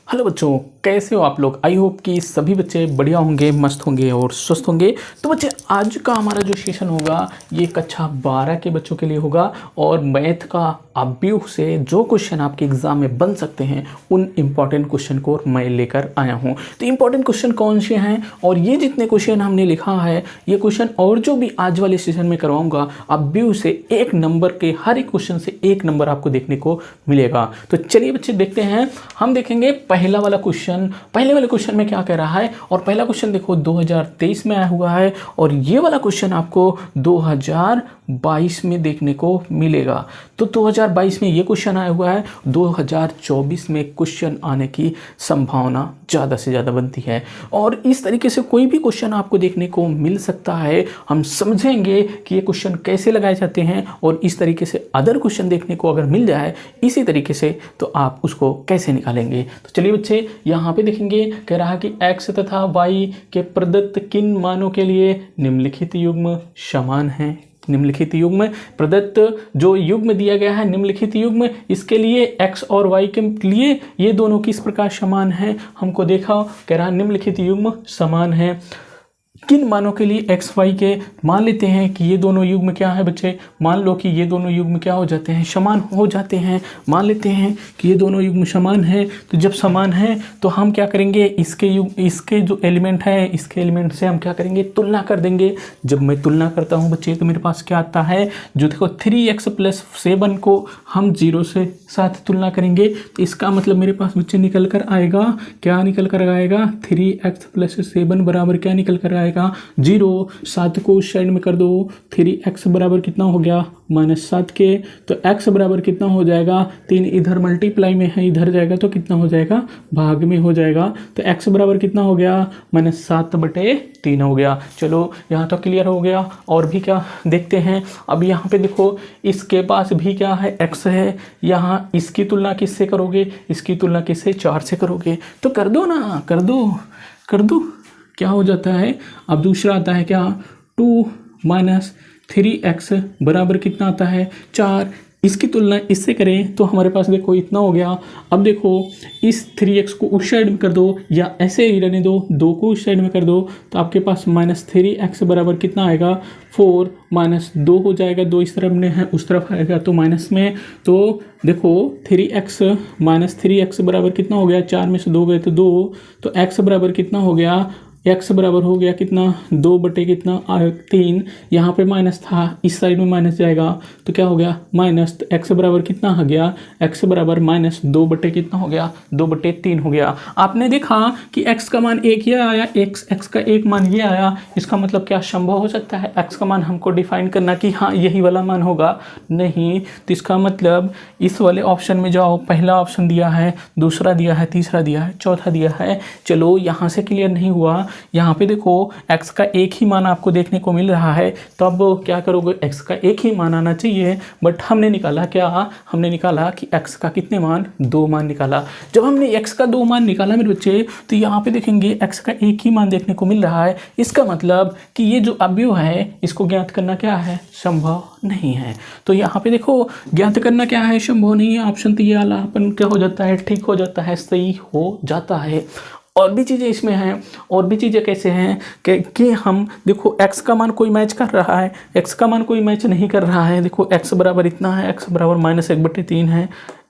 Hello बच्चों, कैसे हो आप लोग। आई होप कि सभी बच्चे बढ़िया होंगे, मस्त होंगे और स्वस्थ होंगे। तो बच्चे आज का हमारा जो सेशन होगा ये कक्षा 12 के बच्चों के लिए होगा और मैथ का अव्यूह से जो क्वेश्चन आपके एग्जाम में बन सकते हैं उन इम्पॉर्टेंट क्वेश्चन को मैं लेकर आया हूँ। तो इम्पॉर्टेंट क्वेश्चन कौन से हैं और ये जितने क्वेश्चन हमने लिखा है ये क्वेश्चन और जो भी आज वाले सेशन में करवाऊंगा अव्यूह से एक नंबर के हर एक क्वेश्चन से एक नंबर आपको देखने को मिलेगा। तो चलिए बच्चे देखते हैं। हम देखेंगे पहले वाले क्वेश्चन में क्या कह रहा है। और पहला क्वेश्चन देखो 2023 में आया हुआ है और ये वाला क्वेश्चन आपको 2022 में देखने को मिलेगा। तो 2022 में ये क्वेश्चन आया हुआ है, 2024 में क्वेश्चन आने की संभावना ज़्यादा से ज़्यादा बनती है। और इस तरीके से कोई भी क्वेश्चन आपको देखने को मिल सकता है। हम समझेंगे कि ये क्वेश्चन कैसे लगाए जाते हैं और इस तरीके से अदर क्वेश्चन देखने को अगर मिल जाए इसी तरीके से तो आप उसको कैसे निकालेंगे। तो चलिए बच्चे यहाँ पे देखेंगे, कह रहा है कि x तथा y के प्रदत्त किन मानों के लिए निम्नलिखित युग्म समान है। निम्नलिखित युग्म प्रदत्त जो युग्म दिया गया है निम्नलिखित युग्म, इसके लिए x और y के लिए ये दोनों किस प्रकार समान है। हमको देखा कह रहा है निम्नलिखित युग्म समान है किन मानों के लिए x y के। मान लेते हैं कि ये दोनों युग्म क्या है बच्चे, मान लो कि ये दोनों युग्म क्या हो जाते हैं, समान हो जाते हैं। मान लेते हैं कि ये दोनों युग्म समान है। तो जब समान है तो हम क्या करेंगे, इसके जो एलिमेंट है इसके एलिमेंट से हम क्या करेंगे, तुलना कर देंगे। जब मैं तुलना करता हूँ बच्चे तो मेरे पास क्या आता है, जो देखो 3x + 7 को हम 0 से साथ तुलना करेंगे तो इसका मतलब मेरे पास बच्चे निकल कर आएगा, क्या निकल कर आएगा, 3x + 7 बराबर क्या निकल कर आएगा 0। 7 को उस साइड में कर दो, 3x बराबर कितना हो गया -7 के। तो x बराबर कितना हो जाएगा, 3 इधर मल्टीप्लाई में है इधर जाएगा तो कितना हो जाएगा, भाग में हो जाएगा। तो x बराबर कितना हो गया, -7/3 हो गया। चलो यहाँ तो क्लियर हो गया। और भी क्या देखते हैं, अब यहाँ पे देखो इसके पास भी क्या है, x है। यहाँ इसकी तुलना किससे करोगे, इसकी तुलना किससे, 4 से करोगे। तो कर दो ना, कर दो क्या हो जाता है। अब दूसरा आता है क्या, 2 - 3x बराबर कितना आता है, 4। इसकी तुलना इससे करें तो हमारे पास देखो इतना हो गया। अब देखो इस 3x को उस साइड में कर दो या ऐसे ही रहने दो, 2 को उस साइड में कर दो तो आपके पास -3x बराबर कितना आएगा, 4 - 2 हो जाएगा। 2 इस तरफ में है उस तरफ आएगा तो माइनस में। तो देखो 3x बराबर कितना हो गया, 4 में से 2 गए तो 2। तो x बराबर कितना हो गया, x बराबर हो गया कितना, 2/3। यहाँ पे माइनस था, इस साइड में माइनस जाएगा तो क्या हो गया माइनस। तो x बराबर कितना आ गया, x बराबर -2 कितना हो गया, 2/3 हो गया। आपने देखा कि x का मान एक ये आया, x का एक मान ये आया। इसका मतलब क्या संभव हो सकता है x का मान हमको डिफाइन करना कि हाँ यही वाला मान होगा, नहीं। तो इसका मतलब इस वाले ऑप्शन में जाओ, पहला ऑप्शन दिया है, दूसरा दिया है, तीसरा दिया है, चौथा दिया है। चलो यहाँ से क्लियर नहीं हुआ, यहाँ पे देखो x का एक ही मान आपको देखने को मिल रहा है। तो अब क्या करोगे, x का एक ही मान आना चाहिए, बट हमने निकाला क्या, हमने निकाला कि x का कितने मान, 2 मान निकाला। जब हमने x का 2 मान निकाला मेरे बच्चे तो यहाँ पे देखेंगे x का एक ही मान देखने को मिल रहा है। इसका मतलब कि ये जो अवयव है इसको ज्ञात करना क्या है, संभव नहीं है। तो यहाँ पे देखो ज्ञात करना क्या है, संभव नहीं है। ऑप्शन तो ये वाला अपन क्या हो जाता है, ठीक हो जाता है, सही हो जाता है। और भी चीज़ें इसमें हैं, और भी चीज़ें कैसे हैं कि हम देखो x का मान कोई मैच कर रहा है, x का मान कोई मैच नहीं कर रहा है। देखो x बराबर इतना है, x बराबर -1/3 है,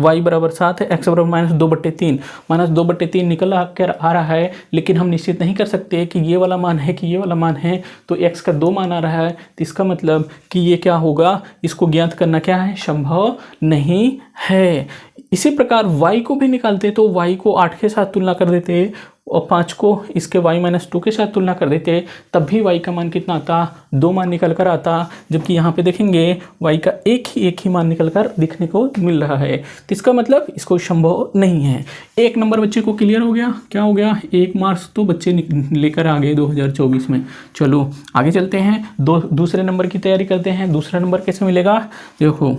y बराबर 7 है, x बराबर -2/3। -2/3 निकल कर आ रहा है, लेकिन हम निश्चित नहीं कर सकते कि ये वाला मान है कि ये वाला मान है। तो x का 2 मान आ रहा है तो इसका मतलब कि ये क्या होगा, इसको ज्ञात करना क्या है, संभव नहीं है। इसी प्रकार y को भी निकालते तो y को 8 के साथ तुलना कर देते और 5 को इसके y-2 के साथ तुलना कर देते, तब भी y का मान कितना आता, 2 मान निकल कर आता। जबकि यहाँ पे देखेंगे y का एक ही मान निकल कर दिखने को मिल रहा है। तो इसका मतलब इसको संभव नहीं है। 1 नंबर बच्चे को क्लियर हो गया, क्या हो गया, 1 मार्क्स तो बच्चे लेकर आ गए 2024 में। चलो आगे चलते हैं, दूसरे नंबर की तैयारी करते हैं। दूसरा नंबर कैसे मिलेगा, देखो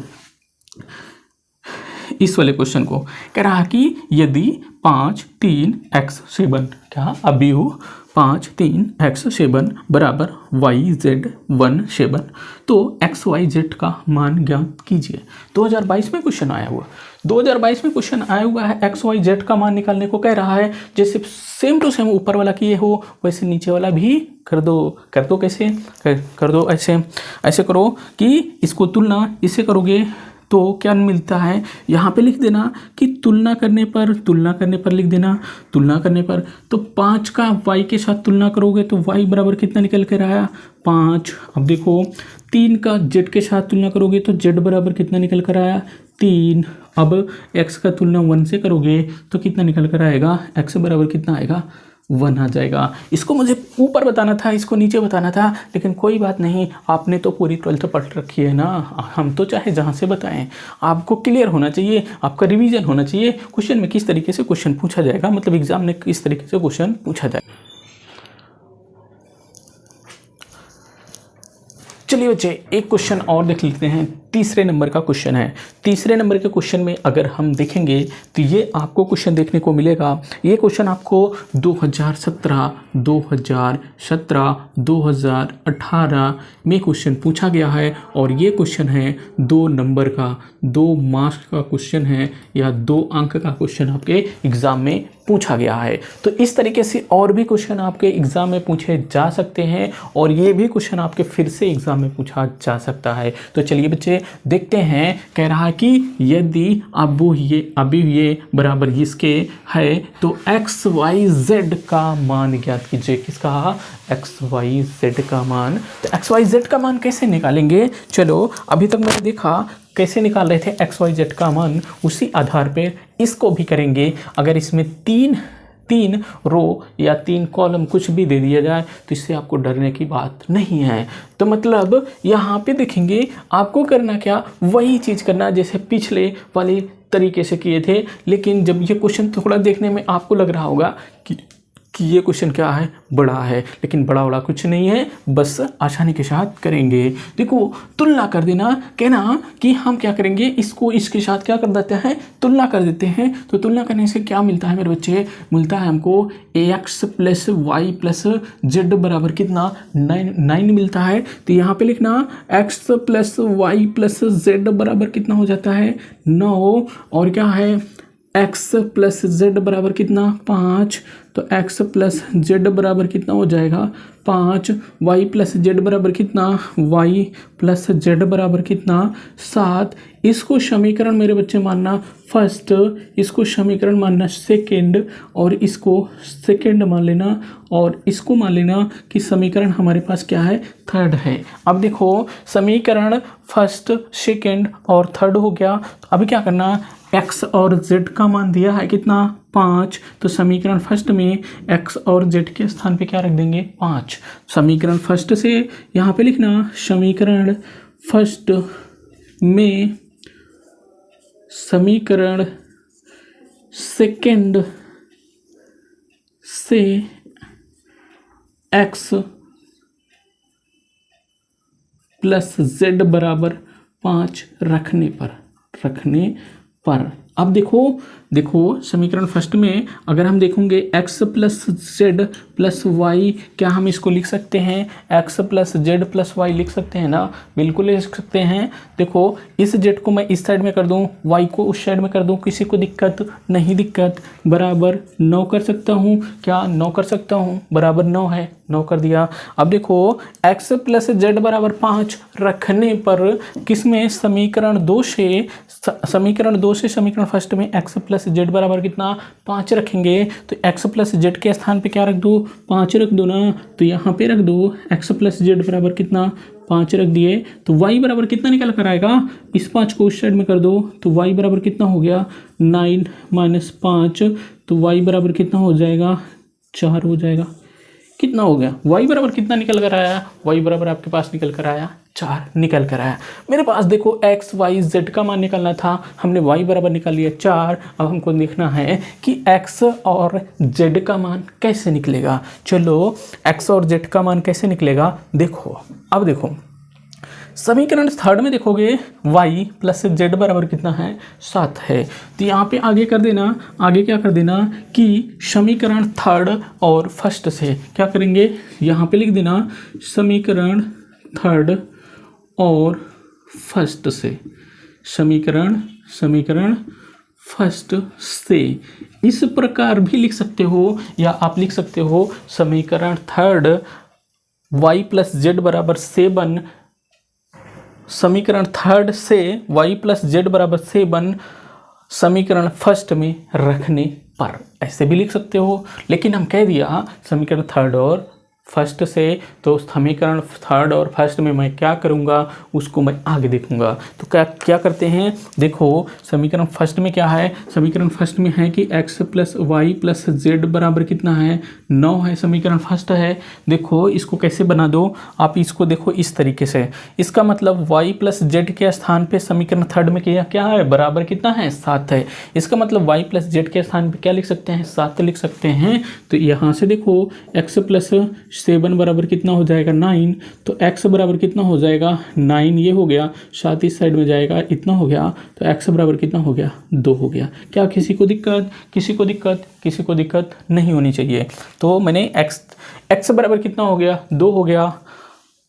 इस वाले क्वेश्चन को कह रहा कि यदि 5 3 x7 क्या अबीहू 5 3 x7 बराबर YZ17। तो XYZ का मान ज्ञात कीजिए। 2022 में क्वेश्चन आया हुआ 2022 में क्वेश्चन आया हुआ है, XYZ का मान निकालने को कह रहा है। जैसे सेम टू सेम ऊपर वाला किए हो वैसे नीचे वाला भी कर दो। कैसे कर दो? ऐसे करो कि इसको तुलना इससे करोगे तो क्या मिलता है, यहाँ पे लिख देना कि तुलना करने पर लिख देना। तुलना करने पर तो 5 का y के साथ तुलना करोगे तो y बराबर कितना निकल कर आया 5। अब देखो 3 का z के साथ तुलना करोगे तो z बराबर कितना निकल कर आया 3। अब x का तुलना 1 से करोगे तो कितना निकल कर आएगा, x बराबर कितना आएगा 1 आ जाएगा। इसको मुझे ऊपर बताना था, इसको नीचे बताना था, लेकिन कोई बात नहीं, आपने तो पूरी 12th पढ़ रखी है ना। हम तो चाहे जहाँ से बताएं, आपको क्लियर होना चाहिए, आपका रिवीजन होना चाहिए क्वेश्चन में किस तरीके से क्वेश्चन पूछा जाएगा, मतलब एग्जाम में किस तरीके से क्वेश्चन पूछा जाएगा। चलिए बच्चे एक क्वेश्चन और देख लेते हैं। तीसरे नंबर का क्वेश्चन है। तीसरे नंबर के क्वेश्चन में अगर हम देखेंगे तो ये आपको क्वेश्चन देखने को मिलेगा। ये क्वेश्चन आपको 2017, 2018 में क्वेश्चन पूछा गया है और ये क्वेश्चन है 2 नंबर का, 2 मार्क्स का क्वेश्चन है या 2 अंक का क्वेश्चन आपके एग्जाम में पूछा गया है। तो इस तरीके से और भी क्वेश्चन आपके एग्जाम में पूछे जा सकते हैं और ये भी क्वेश्चन आपके फिर से एग्जाम में पूछा जा सकता है। तो चलिए बच्चे देखते हैं। कह रहा है कि यदि अभी ये बराबर इसके है तो XYZ का मान ज्ञात कीजिए। किसका? XYZ का मान। तो XYZ का मान कैसे निकालेंगे? चलो अभी तक मैंने देखा कैसे निकाल रहे थे XYZ का मान, उसी आधार पे इसको भी करेंगे। अगर इसमें तीन रो या 3 कॉलम कुछ भी दे दिया जाए तो इससे आपको डरने की बात नहीं है। तो मतलब यहाँ पे देखेंगे आपको करना क्या, वही चीज़ करना जैसे पिछले वाले तरीके से किए थे। लेकिन जब ये क्वेश्चन थोड़ा देखने में आपको लग रहा होगा कि ये क्वेश्चन क्या है, बड़ा है, लेकिन बड़ा कुछ नहीं है, बस आसानी के साथ करेंगे। देखो तुलना कर देना, कहना कि हम क्या करेंगे, इसको इसके साथ क्या कर देते हैं, तुलना कर देते हैं। तो तुलना करने से क्या मिलता है मेरे बच्चे, मिलता है हमको AX + Y + Z बराबर कितना 9 मिलता है। तो यहाँ पे लिखना X + Y + Z बराबर कितना हो जाता है 9, और क्या है x + z बराबर कितना 5। तो x + z बराबर कितना हो जाएगा 5। y + z बराबर कितना, y + z बराबर कितना 7। इसको समीकरण मेरे बच्चे मानना फर्स्ट, इसको समीकरण मानना सेकंड, और इसको सेकंड मान लेना, और इसको मान लेना कि समीकरण हमारे पास क्या है, थर्ड है। अब देखो समीकरण फर्स्ट, सेकंड और थर्ड हो गया। तो अभी क्या करना, x और z का मान दिया है कितना 5। तो समीकरण फर्स्ट में x और z के स्थान पे क्या रख देंगे 5। समीकरण फर्स्ट से यहाँ पे लिखना समीकरण फर्स्ट में समीकरण सेकंड से x + z बराबर 5 रखने पर अब देखो समीकरण फर्स्ट में अगर हम देखेंगे x + z + y, क्या हम इसको लिख सकते हैं, x + z + y लिख सकते हैं ना, बिल्कुल लिख सकते हैं। देखो इस z को मैं इस साइड में कर दूं, y को उस साइड में कर दूं, किसी को दिक्कत नहीं, दिक्कत बराबर 9 कर सकता हूं, क्या 9 कर सकता हूं, बराबर 9 है, 9 कर दिया। अब देखो x + z बराबर 5 रखने पर किसमें, समीकरण 2 से समीकरण फर्स्ट में x + z बराबर कितना 5 रखेंगे। तो x + z के स्थान पे क्या रख दो, 5 रख दो ना। तो यहाँ पे रख दो x + z बराबर कितना 5 रख दिए। तो y बराबर कितना निकल कर आएगा, इस 5 को उस साइड में कर दो। तो y बराबर कितना हो गया 9 - 5। तो y बराबर कितना हो जाएगा 4 हो जाएगा। कितना हो गया, y बराबर कितना निकल कर आया, y बराबर आपके पास निकल कर आया 4 निकल कर आया। मेरे पास देखो x y z का मान निकालना था, हमने y बराबर निकाल लिया 4। अब हमको देखना है कि x और z का मान कैसे निकलेगा। चलो x और z का मान कैसे निकलेगा, देखो अब देखो समीकरण थर्ड में देखोगे y प्लस z बराबर कितना है 7 है। तो यहाँ पे आगे कर देना, आगे क्या कर देना कि समीकरण थर्ड और फर्स्ट से क्या करेंगे, यहाँ पे लिख देना समीकरण थर्ड और फर्स्ट से, समीकरण फर्स्ट से। इस प्रकार भी लिख सकते हो या आप लिख सकते हो समीकरण थर्ड y प्लस जेड बराबर 7, समीकरण थर्ड से y प्लस जेड बराबर 7 समीकरण फर्स्ट में रखने पर, ऐसे भी लिख सकते हो। लेकिन हम कह दिया समीकरण थर्ड और फर्स्ट से, तो समीकरण थर्ड और फर्स्ट में मैं क्या करूँगा उसको मैं आगे देखूँगा। तो क्या करते हैं, देखो समीकरण फर्स्ट में क्या है, समीकरण फर्स्ट में है कि x plus Y plus Z बराबर कितना है 9 है, समीकरण फर्स्ट है। देखो इसको कैसे बना दो आप, इसको देखो इस तरीके से, इसका मतलब y प्लस जेड के स्थान पे समीकरण थर्ड में क्या है, बराबर कितना है 7 है। इसका मतलब y प्लस जेड के स्थान पे क्या लिख सकते हैं 7 लिख सकते हैं। तो यहाँ से देखो x प्लस 7 बराबर कितना हो जाएगा 9, तो x बराबर कितना हो जाएगा 9, ये हो गया, साथ इस साइड में जाएगा इतना हो गया, तो x बराबर कितना हो गया 2 हो गया। क्या किसी को दिक्कत नहीं होनी चाहिए। तो मैंने x बराबर कितना हो गया 2 हो गया,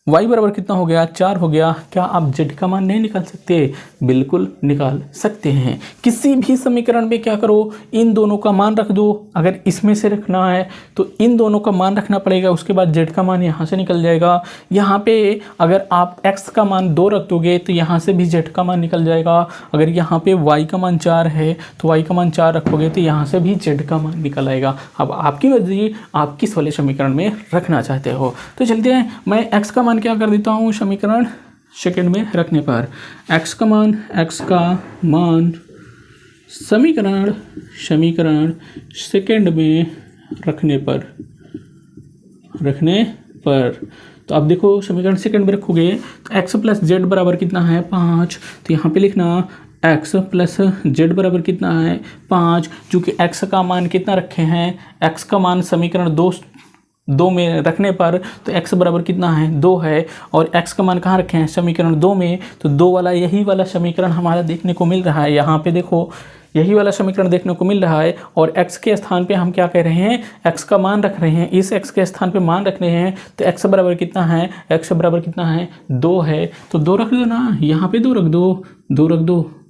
y बराबर कितना हो गया 4 हो गया। क्या आप z का मान नहीं निकाल सकते, बिल्कुल निकाल सकते हैं। किसी भी समीकरण में क्या करो, इन दोनों का मान रख दो, अगर इसमें से रखना है तो इन दोनों का मान रखना पड़ेगा, उसके बाद z का मान यहाँ से निकल जाएगा। यहाँ पे अगर आप x का मान 2 रख दोगे तो यहाँ से भी z का मान निकल जाएगा। अगर यहाँ पे y का मान 4 है तो y का मान 4 रखोगे तो यहाँ से भी z का मान निकल आएगा। अब आपकी मर्जी, आप किस वाले समीकरण में रखना चाहते हो। तो चलते हैं, मैं x का मान क्या कर देता हूँ समीकरण सेकंड में रखने पर, x का मान समीकरण सेकंड में रखने पर तो आप देखो समीकरण सेकंड में रखोगे तो x प्लस जेड बराबर कितना है 5। तो यहाँ पे लिखना x प्लस जेड बराबर कितना है 5। चूँकि x का मान कितना रखे हैं, x का मान समीकरण 2 में रखने पर तो x बराबर कितना है 2 है, और x का मान कहाँ रखे हैं समीकरण 2 में, तो 2 वाला यही वाला समीकरण हमारा देखने को मिल रहा है। यहाँ पे देखो यही वाला समीकरण देखने को मिल रहा है, और x के स्थान पे हम क्या कह रहे हैं, x का मान रख रहे हैं, इस x के स्थान पे मान रख रहे हैं। तो x बराबर कितना है, x बराबर कितना है 2 है, तो 2 रख दो ना, यहाँ पे 2 रख दो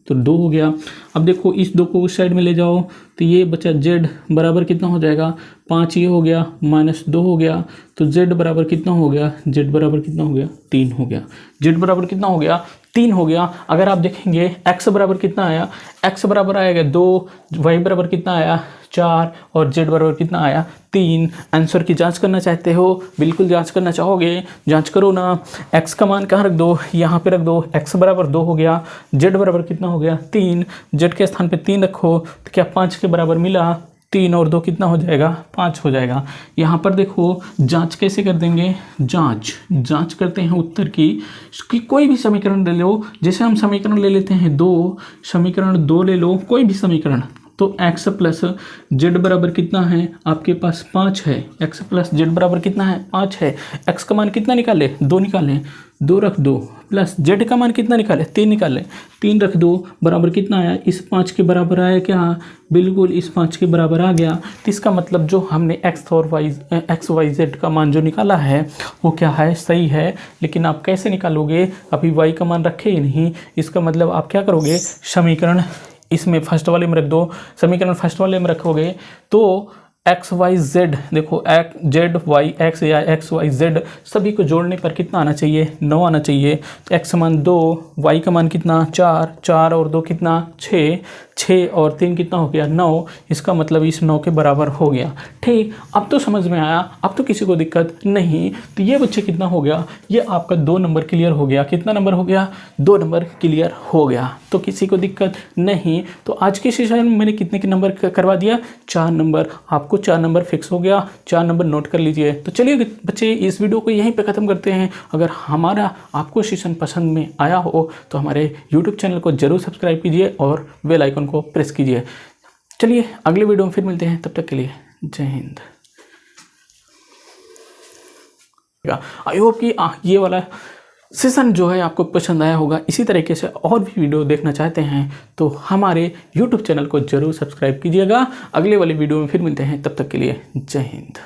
तो 2 हो गया। अब देखो इस 2 को उस साइड में ले जाओ तो ये बचा z बराबर कितना हो जाएगा 5, ये हो गया -2 हो गया। तो z बराबर कितना हो गया, z बराबर कितना हो गया 3 हो गया, z बराबर कितना हो गया 3 हो गया। अगर आप देखेंगे x बराबर कितना आया, x बराबर आएगा 2, y बराबर कितना आया 4 और z बराबर कितना आया 3। आंसर की जांच करना चाहते हो, बिल्कुल जांच करना चाहोगे, जांच करो ना। x का मान कहाँ रख दो, यहाँ पे रख दो, x बराबर 2 हो गया, z बराबर कितना हो गया 3, z के स्थान पे 3 रखो तो क्या 5 के बराबर मिला, 3 और 2 कितना हो जाएगा 5 हो जाएगा। यहाँ पर देखो जांच कैसे कर देंगे, जांच करते हैं उत्तर की कि कोई भी समीकरण ले लो, जैसे हम समीकरण ले लेते हैं 2, समीकरण 2 ले लो कोई भी समीकरण, तो x प्लस जेड बराबर कितना है आपके पास 5 है, x प्लस जेड बराबर कितना है 5 है। x का मान कितना निकाले 2 निकालें, 2 रख दो, प्लस z का मान कितना निकाले 3 निकालें, 3 रख दो, बराबर कितना आया, इस 5 के बराबर आया क्या, बिल्कुल इस 5 के बराबर आ गया। तो इसका मतलब जो हमने x और y z का मान जो निकाला है वो क्या है, सही है। लेकिन आप कैसे निकालोगे, अभी y का मान रखे ही नहीं, इसका मतलब आप क्या करोगे, समीकरण इसमें फर्स्ट वाले में रख दो, समीकरण फर्स्ट वाले में रखोगे तो एक्स वाई जेड, देखो जेड वाई एक्स या एक्स वाई जेड सभी को जोड़ने पर कितना आना चाहिए 9 आना चाहिए। तो एक्स का मान 2, वाई का मान कितना 4, 4 और 2 कितना 6, 6 और 3 कितना हो गया 9। इसका मतलब इस 9 के बराबर हो गया। ठीक, अब तो समझ में आया, अब तो किसी को दिक्कत नहीं। तो ये बच्चे कितना हो गया, ये आपका 2 नंबर क्लियर हो गया। कितना नंबर हो गया, 2 नंबर क्लियर हो गया। तो किसी को दिक्कत नहीं। तो आज के सेशन में मैंने कितने के नंबर करवा दिया, 4 नंबर। आपको 4 नंबर फिक्स हो गया, 4 नंबर नोट कर लीजिए। तो चलिए बच्चे इस वीडियो को यहीं पे ख़त्म करते हैं। अगर हमारा आपको सेशन पसंद में आया हो तो हमारे यूट्यूब चैनल को ज़रूर सब्सक्राइब कीजिए और बेल आइकन को प्रेस कीजिए। चलिए अगले वीडियो में फिर मिलते हैं, तब तक के लिए जय हिंद। आई होप कि ये वाला सेशन जो है आपको पसंद आया होगा। इसी तरीके से और भी वीडियो देखना चाहते हैं तो हमारे YouTube चैनल को ज़रूर सब्सक्राइब कीजिएगा। अगले वाली वीडियो में फिर मिलते हैं, तब तक के लिए जय हिंद।